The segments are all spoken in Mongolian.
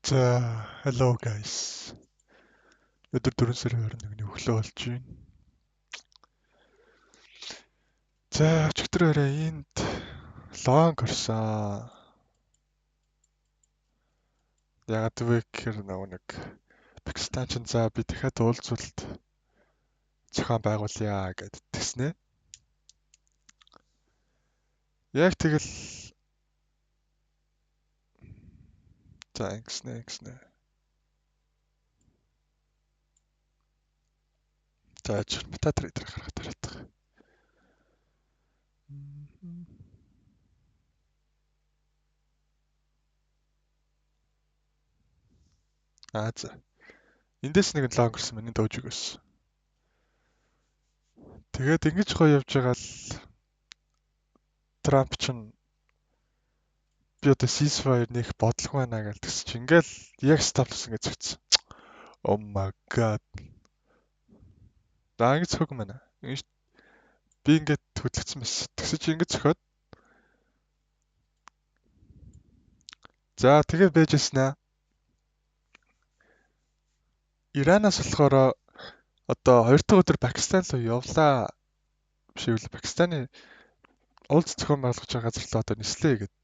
За, hello guys. Өдөр 4 сарын 21-ний өглөө болж байна. За, өчигдөр орой энд лонг орсон. Ягаад вэ гэхээр нэг Пакистан ч за би дахиад уулзвалт зохион байгуулъя гэд тэгснэ. Яг тэгэл за ингэснэ. За, метатрейдер гаргах тариадах. За. Эндээс нэг лонг орсон миний дөөж өгөөс. Тэгээд ингэж гоё явж байгаа л Трамп ч би одоо ceasefire нэх бодлого байна гэж тэгс чи ингээл яг стаплс ингэ зөгцсөн. Oh my god. За ингэ цохог юм байна. Би ингээд хөдөлгцсөн байсан. Тэгс чи ингэ цохоод. За тэгээд байжсэн аа. Иранаас болохоор одоо 2 дахь өдөр Пакистан руу явлаа. Биш үү? Пакистаны улс зохион байгуулах газар руу одоо нислээ гэд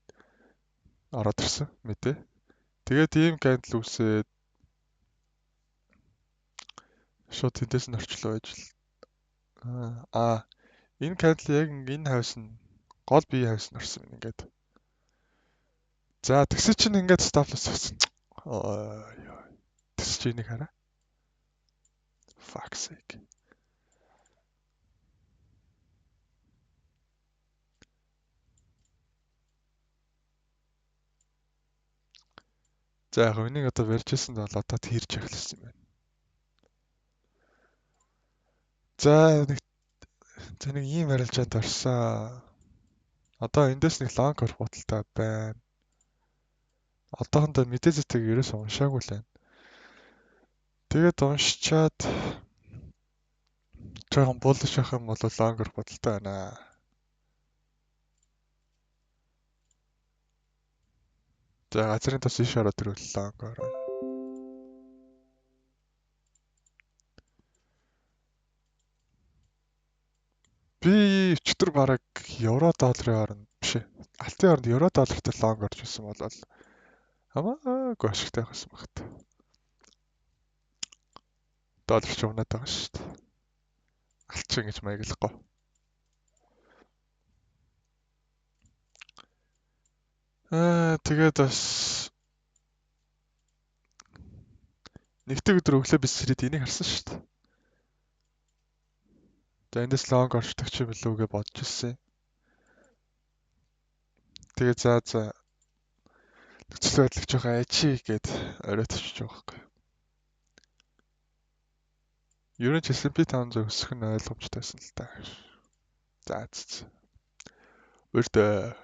ороод ирсэн мэдээ. Тэгээд ийм гандл үсээд шууд тэндээс нь орчлоо байж л. Энэ гандл яг энэ хавьс нь гол бие хавьс нь орсон юм ингээд. За тэгсэн чинь ингээд стаплс өгсөн. Тэгс чи энийг хараа. Fuck sake. За яг энийг одоо барьжсэн бол одоо тэрж эхэлсэн юм байна. За нэг ийм арилжаанд орсон. Одоо эндээс нэг лонг орох бодолтой байна. Одоохондоо мэдээзэтийг ерөөс уншаагүй л байна. Тэгээд уншчаад жоохон булш авах юм бол лонг орох бодолтой байна. За газрын тус иш ороод ирвэл лонг орно. Би өчтөр бараг евро долларын хооронд биш. Алтын хооронд евро доллартай лонг орж ирсэн бол хамаагүй ашигтай байсан багт. Доллар ч унаад байгаа шүү дээ. Алчин гэж маяглахгүй. Тэгээд бас нэгдэг өдөр өглөө бис сэрээд энийг харсан шүү дээ. За эндээс лонг орчдөг ч юм билүүгээ бодож ирсэн. Тэгээд за нөхцөл байдлыг жоохон ажиг гээд оройд очиж байгаа байхгүй. Ер нь S&P 500 өсөх нь ойлгомжтойсэн л та. За. Үрдээ.